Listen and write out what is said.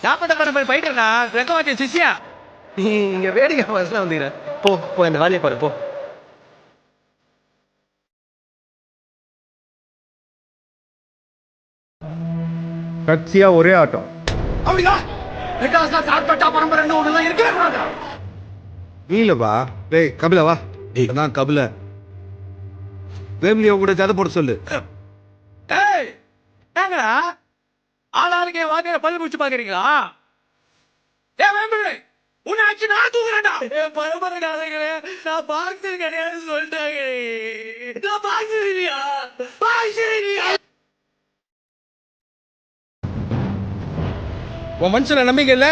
நாற்பத்த போயிட்டு வெக்கமாச்சு சிஷ்யா. நீ இங்க வேடிக்கை பஸ்ல வந்துக்கிற. போ போ இந்த வேலையை பாரு போ. கட்சியா ஒரே ஆட்டம். நீலப்பா டேய் கபில வா. நான் கபில ஃபேமிலியை கூட ஜத போட சொல்லு. ஆளாளுக்கு வாங்க பல்லு முடிச்சு பாக்குறீங்களா? உன்னாச்சு நான் தூக்குறேன்டா. நான் பாக்ஸர் கிடையாது சொல்லிட்டாங்க. நான் பாக்ஸர் இல்லையா? உன் மனுஷன நம்பிக்கை இல்ல?